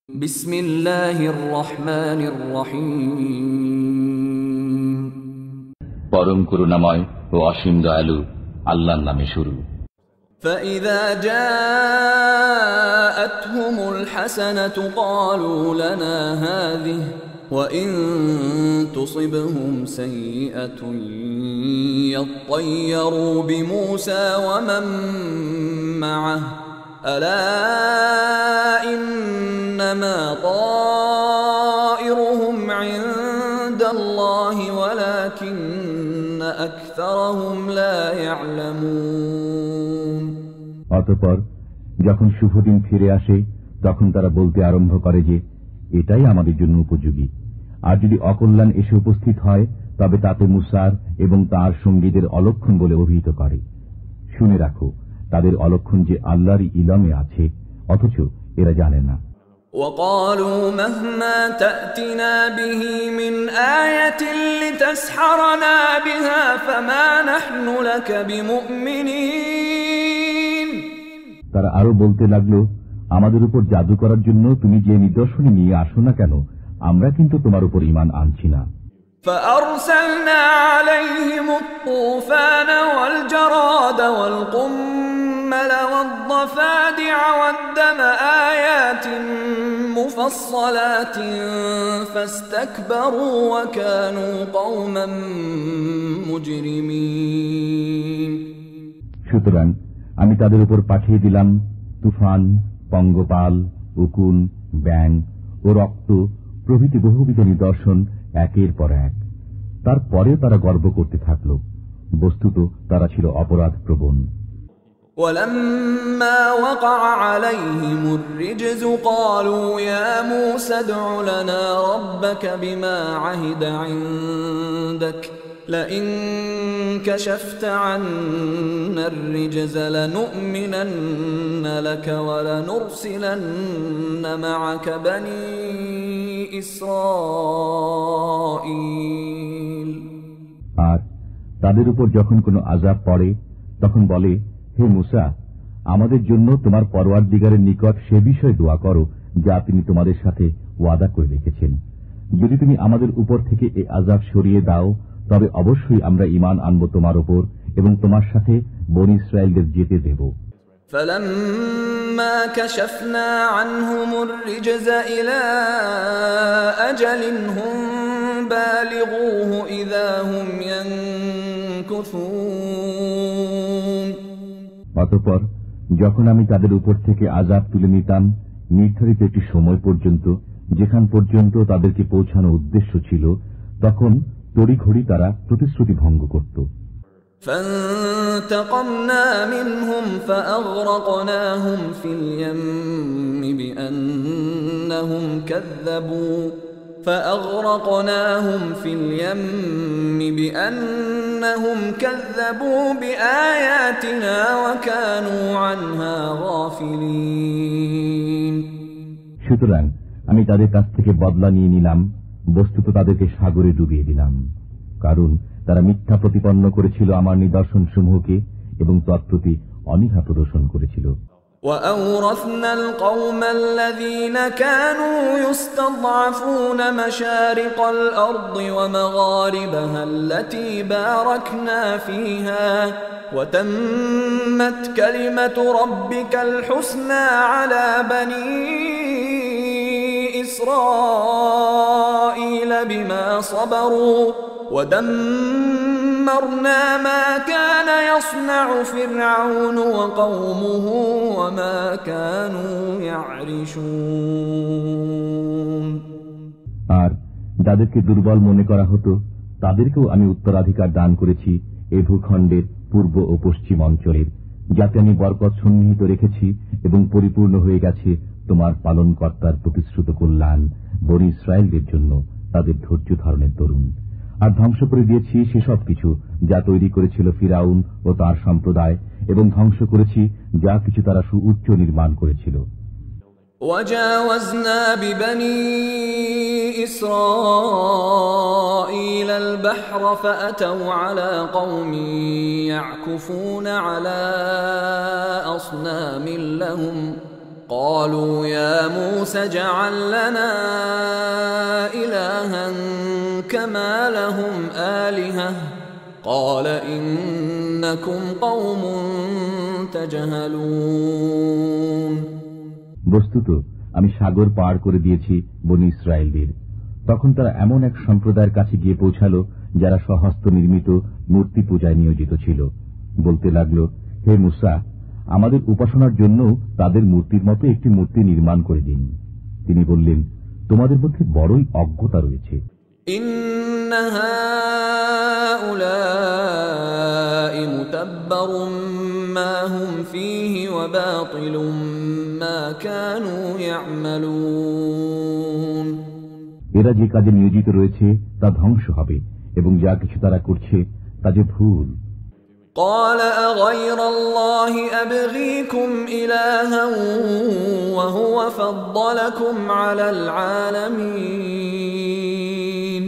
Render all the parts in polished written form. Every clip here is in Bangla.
বিসমিল্লাহির রহমানির রহিম। পরম করুণাময় ও অসীম দয়ালু আল্লাহর নামে শুরু। فإذا جاءتهم الحسنة قالوا لنا هذه وإن تصبهم سيئة يطيروا بموسى ومن معه ألا إنما طائرهم عند الله ولكن أكثرهم لا يعلمون। অতঃপর যখন শুভদিন ফিরে আসে তখন তারা বলতে আরম্ভ করে যে এটাই আমাদের জন্য উপযোগী, আর যদি অকল্যাণ এসে উপস্থিত হয় তবে তাতে মুসার এবং তার সঙ্গীদের অলক্ষণ বলে অভিহিত করে। শুনে রাখো, তাদের অলক্ষণ যে আল্লাহর ইলমে আছে, অথচ এরা জানে না। وقالوا مهما تأتنا به من آية لتسحرنا بها فما نحن لك بمؤمنين। তারা আরো বলতে লাগলো, আমাদের উপর জাদু করার জন্য তুমি যে নিদর্শনী নিয়ে আসো না কেন, আমরা কিন্তু তোমার উপর ঈমান আনছি না। فأرسلنا عليهم الطوفان والجراد والقمل والضفادع والدم آيات مفصلات فاستكبروا وكانوا قوما مجرمين। সুতরাং আমি তাদের উপর পাঠিয়ে দিলাম তুফান, পঙ্গপাল, উকুন, ব্যাঙ ও রক্ত প্রভৃতি বহুবিধ নিদর্শন একের পর এক। তারপরেও তারা গর্ব করতে থাকল, বস্তুত তারা ছিল অপরাধ প্রবণ। ولما وقع عليهم الرجز قالوا يا موسى ادع لنا ربك بما عهد عندك لئن كشفت عنا الرجز لنؤمنن لك ولنرسلن معك بني إسرائيل। আর তাদের উপর যখন কোনো আযাব পড়ে তখন বলে, হে মুসা, আমাদের জন্য তোমার পরওয়ারদিগারের নিকট সে বিষয়ে দোয়া করো যা তিনি তোমাদের সাথে ওয়াদা করে রেখেছেন। যদি তুমি আমাদের উপর থেকে এই আযাব সরিয়ে দাও তবে অবশ্যই আমরা ঈমান আনব তোমার উপর এবং তোমার সাথে বনী ইসরাঈলদের যেতে দেব। فلما كشفنا عنهم الرجز إلى أجل هم بالغوه إذا هم ينكثون। অতঃপর যখন আমি তাদের উপর থেকে আযাব তুলে নিতাম নির্ধারিত একটি সময় পর্যন্ত, যেখান পর্যন্ত তাদেরকে পৌঁছানো উদ্দেশ্য ছিল, তখন তড়িঘড়ি তারা প্রতিশ্রুতি ভঙ্গ করত। فانتقمنا منهم فأغرقناهم في اليم بأنهم كذبوا بآياتنا وكانوا عنها غافلين। সুতরাং আমি তাদের কাছ থেকে বদলা নিয়ে নিলাম, বস্তুত তাদেরকে সাগরে ডুবিয়ে দিলাম, কারণ তারা মিথ্যা প্রতিপন্ন করেছিল আমার নিদর্শন সমূহকে এবং তৎপ্রতি অনীহা প্রদর্শন করেছিল। وأورثنا القوم الذين كانوا يستضعفون مشارق الأرض ومغاربها التي باركنا فيها وتمت كلمة ربك الحسنى على بني إسرائيل بما صبروا ودمرنا ما كان يصنع فرعون وقومه وما كانوا يعرشون। আর যাদেরকে দুর্বল মনে করা হতো তাদেরকেও আমি উত্তরাধিকার দান করেছি এই ভূখণ্ডের পূর্ব ও পশ্চিম অঞ্চলের, যাতে আমি বরকত সন্নিহিত রেখেছি এবং পরিপূর্ণ হয়ে গেছে তোমার পালনকর্তার প্রতিশ্রুত কল্যাণ বনী ইসরাঈলদের জন্য তাদের ধৈর্য ধারণের দরুন। আর ধ্বংস করে দিয়েছি সেসব কিছু যা তৈরি করেছিল ফিরাউন ও তার সম্প্রদায়, এবং ধ্বংস করেছি যা কিছু তারা সুউচ্চ নির্মাণ করেছিল। وجاوزنا ببني إسرائيل البحر فأتوا على قوم يعكفون على أصنام لهم قالوا يا موسى اجعل لنا إلها كما لهم آلهة قال إنكم قوم تجهلون। বস্তুত আমি সাগর পার করে দিয়েছি বনী ইসরায়েলদের। তখন তারা এমন এক সম্প্রদায়ের কাছে গিয়ে পৌঁছালো যারা স্বহস্ত নির্মিত মূর্তি পূজায় নিয়োজিত ছিল। বলতে লাগলো, হে মুসা, আমাদের উপাসনার জন্য তাদের মূর্তির মতো একটি মূর্তি নির্মাণ করে দিন। তিনি বললেন, তোমাদের মধ্যে বড়ই অজ্ঞতা রয়েছে। إن هؤلاء متبر ما هم فيه وباطل ما كانوا يعملون। এরা যে কাজে নিয়োজিত রয়েছে তা ধ্বংস হবে এবং যা কিছু তারা করছে তা যে ভুল। قال أغير الله أبغيكم إلها وهو فضلكم على العالمين।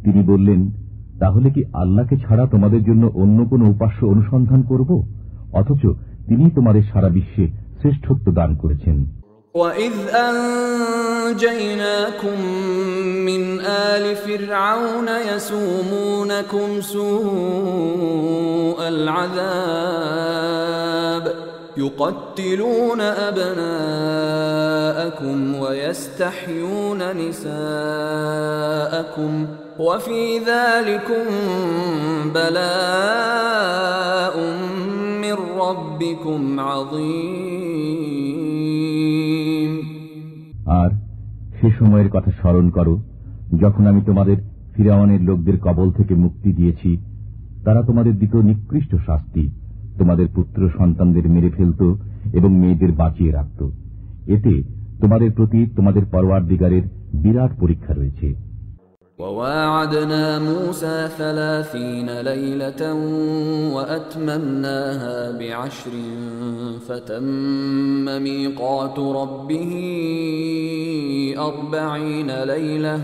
তিনি বললেন, তাহলে কি আল্লাহকে ছাড়া তোমাদের জন্য অন্য কোন উপাস্য অনুসন্ধান করব, অথচ তিনি তোমাদের সারা বিশ্বে শ্রেষ্ঠত্ব দান করেছেন। وَإِذْ أَنْجَيْنَاكُمْ مِنْ آلِ فِرْعَوْنَ يَسُومُونَكُمْ سُوءَ الْعَذَابِ يُقَتِّلُونَ أَبْنَاءَكُمْ وَيَسْتَحْيُونَ نِسَاءَكُمْ وَفِي ذَلِكُمْ بَلَاءٌ مِّن رَّبِّكُمْ عَظِيمٌ। আর সে সময়ের কথা স্মরণ করো যখন আমি তোমাদের ফিরআউনের লোকদের কবল থেকে মুক্তি দিয়েছি। তারা তোমাদের দিত নিকৃষ্ট শাস্তি, তোমাদের পুত্র সন্তানদের মেরে ফেলত এবং মেয়েদের বাঁচিয়ে রাখত। এতে তোমাদের প্রতি তোমাদের পরওয়ারদিগারের বিরাট পরীক্ষা রয়েছে। وواعدنا موسى 30 ليلة وأتممناها ب10 فتم ميقات ربه 40 ليلة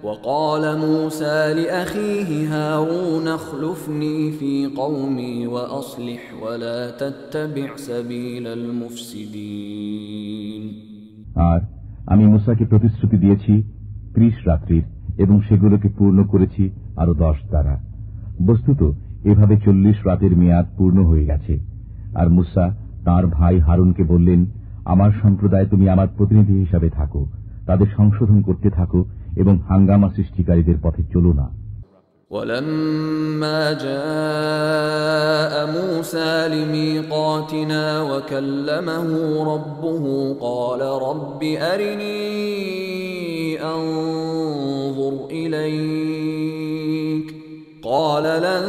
وقال موسى لأخيه هارون اخلفني في قومي وأصلح ولا تتبع سبيل المفسدين। আর আমি মুসাকে প্রতিশ্রুতি দিয়েছি 30 রাত্রির এবং সেগুলোকে পূর্ণ করেছি আরো 10 দ্বারা। বস্তুত এভাবে 40 রাতের মেয়াদ পূর্ণ হয়ে গেছে। আর মুসা তার ভাই হারুনকে বললেন, আমার সম্প্রদায় তুমি আমার প্রতিনিধি হিসাবে থাকো, তাদের সংশোধন করতে থাকো এবং হাঙ্গামা সৃষ্টিকারীদের পথে চলো না। ولما جاء موسى لميقاتنا وكلمه ربه قال رب أرني أنظر إليك قال لن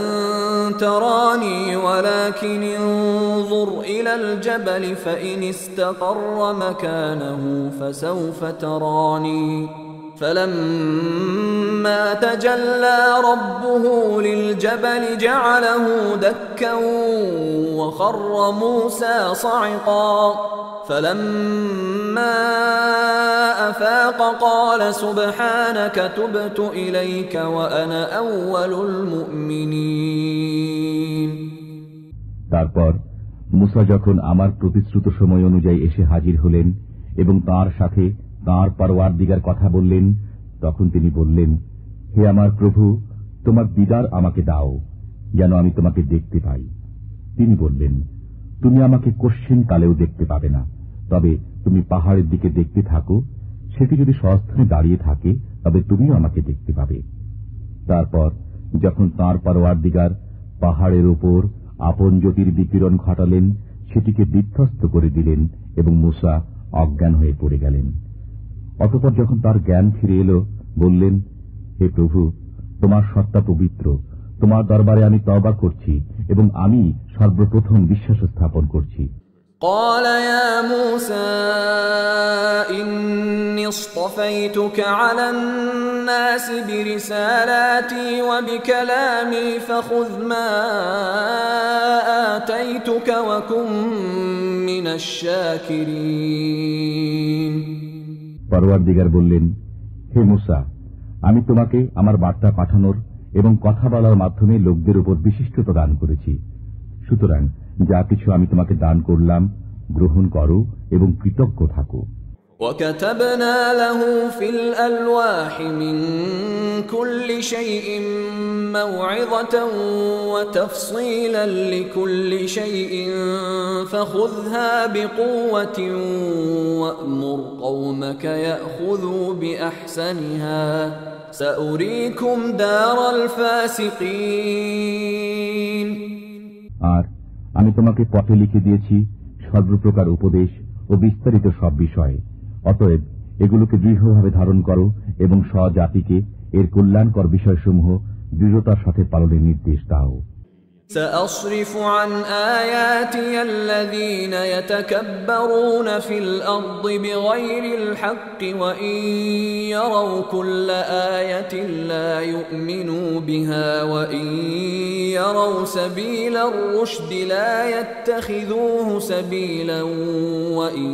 تراني ولكن انظر إلى الجبل فإن استقر مكانه فسوف تراني فلما تجلى ربه للجبل جعله دكا وخر موسى صعقا فلما أفاق قال سبحانك تبت إليك وأنا أول المؤمنين। তারপর মুসা যখন আমার প্রতিশ্রুত সময় অনুযায়ী এসে হাজির হলেন এবং তার সাথে তাঁর পরওয়ারদিগার কথা বললেন, তখন তিনি বললেন, হে আমার প্রভু, তোমার দিদার আমাকে দাও যেন আমি তোমাকে দেখতে পাই। তিনি বললেন, তুমি আমাকে কশ্চিন কালেও দেখতে পাবে না, তবে তুমি পাহাড়ের দিকে দেখতে থাকো, সেটি যদি স্বস্থানে দাঁড়িয়ে থাকে তবে তুমিও আমাকে দেখতে পাবে। তারপর যখন তাঁর পরওয়ারদিগার পাহাড়ের উপর আপন জ্যোতির বিকিরণ ঘটালেন, সেটিকে বিধ্বস্ত করে দিলেন এবং মুসা অজ্ঞান হয়ে পড়ে গেলেন। অতঃপর যখন তার জ্ঞান ফিরে এলো, বললেন, হে প্রভু, তোমার সত্তা পবিত্র, তোমার দরবারে আমি তওবা করছি এবং আমি সর্বপ্রথম বিশ্বাস স্থাপন করছি। قال يا موسى إني اصطفيتك على الناس برسالاتي وبكلامي فخذ ما آتيتك وكن من الشاكرين। পরওয়ারদিগার বললেন, হে মুসা, আমি তোমাকে আমার বার্তা পাঠানোর এবং কথা বলার মাধ্যমে লোকদের উপর বিশিষ্টতা দান করেছি। সুতরাং যা কিছু আমি তোমাকে দান করলাম গ্রহণ করো এবং কৃতজ্ঞ থাকো। وكتبنا له في الألواح من كل شيء موعظة وتفصيلا لكل شيء فخذها بقوة وأمر قومك يأخذوا بأحسنها سأريكم دار الفاسقين। আর আমি তোমাকে পথে লিখে দিয়েছি সর্বপ্রকার উপদেশ ও বিস্তারিত সব বিষয়। অতএব এগুলোকে দৃঢ়ভাবে ধারণ করো এবং স্বজাতিকে এর কল্যাণকর বিষয়সমূহ দৃঢ়তার সাথে পালনের নির্দেশ দাও। سأصرف عن آياتي الذين يتكبرون في الأرض بغير الحق وإن يروا كل آية لا يؤمنوا بها وإن يروا سبيل الرشد لا يتخذوه سبيلا وإن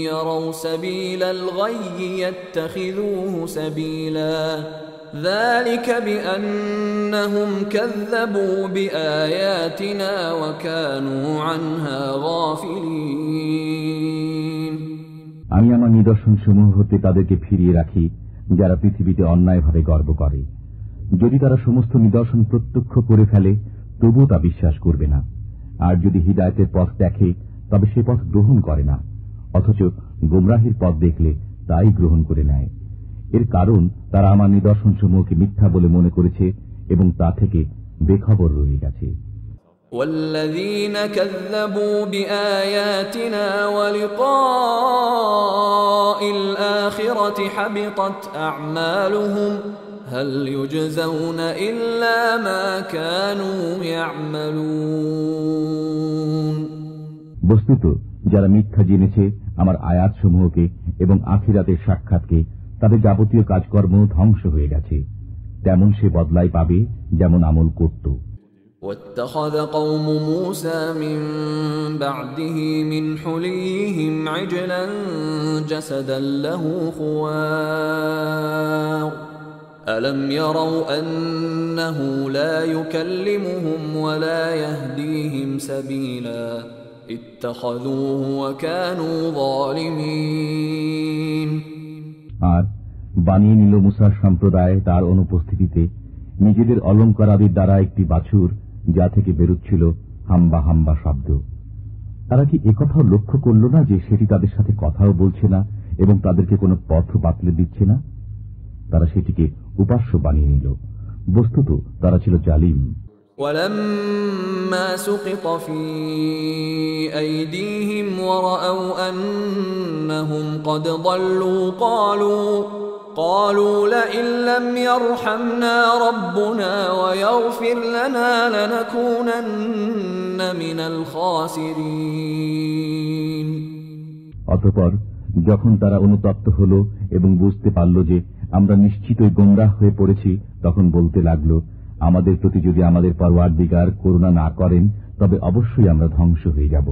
يروا سبيل الغي يتخذوه سبيلا ذلك بأنهم كذبوا بآياتنا وكانوا عنها غافلين। আমি আমার নিদর্শন সমূহ হতে তাদেরকে ফিরিয়ে রাখি যারা পৃথিবীতে অন্যায়ভাবে গর্ব করে। যদি তারা সমস্ত নিদর্শন প্রত্যক্ষ করে ফেলে তবুও তা বিশ্বাস করবে না, আর যদি হিদায়তের পথ দেখে তবে সে পথ গ্রহণ করে না, অথচ গোমরাহির পথ দেখলে তাই গ্রহণ করে নেয়। এর কারণ তারা আমার নিদর্শন সমূহকে মিথ্যা বলে মনে করেছে এবং তা থেকে বেখবর রয়ে গেছে। والذين كذبوا بآياتنا ولقاء الآخرة حبطت أعمالهم هل يجزون إلا ما كانوا يعملون। বস্তুত যারা মিথ্যা জেনেছে আমার আয়াত সমূহকে এবং আখিরাতের সাক্ষাৎকে, তাদের যাবতীয় কাজকর্ম ধ্বংস হয়ে গেছে, তেমন সে বদলাই পাবে যেমন আমল করত। واتخذ قوم موسى من بعده من حليهم عجلا جسدا له خوار ألم يروا أنه لا يكلمهم ولا يهديهم سبيلا اتخذوه وكانوا ظالمين। আর বানিয়ে নিল মুসার সম্প্রদায় তার অনুপস্থিতিতে নিজেদের অলঙ্কারাদির দ্বারা একটি বাছুর, যা থেকে বেরুচ্ছিল হাম্বা হাম্বা শব্দ। তারা কি একথাও লক্ষ্য করল না যে সেটি তাদের সাথে কথাও বলছে না এবং তাদেরকে কোনো পথ বাতলে দিচ্ছে না? তারা সেটিকে উপাস্য বানিয়ে নিল। বস্তুত তারা ছিল জালিম। ولما سقط في أيديهم ورأوا أنهم قد ضلوا قالوا لئن لم يرحمنا ربنا ويغفر لنا لنكونن من الخاسرين। অতঃপর যখন তারা অনুতপ্ত হল এবং বুঝতে পারল যে আমরা নিশ্চিতই গোমরাহ হয়ে পড়েছি, তখন বলতে লাগল, আমাদের প্রতি যদি আমাদের পরওয়ারদিগার করুণা না করেন তবে অবশ্যই আমরা ধ্বংস হয়ে যাব।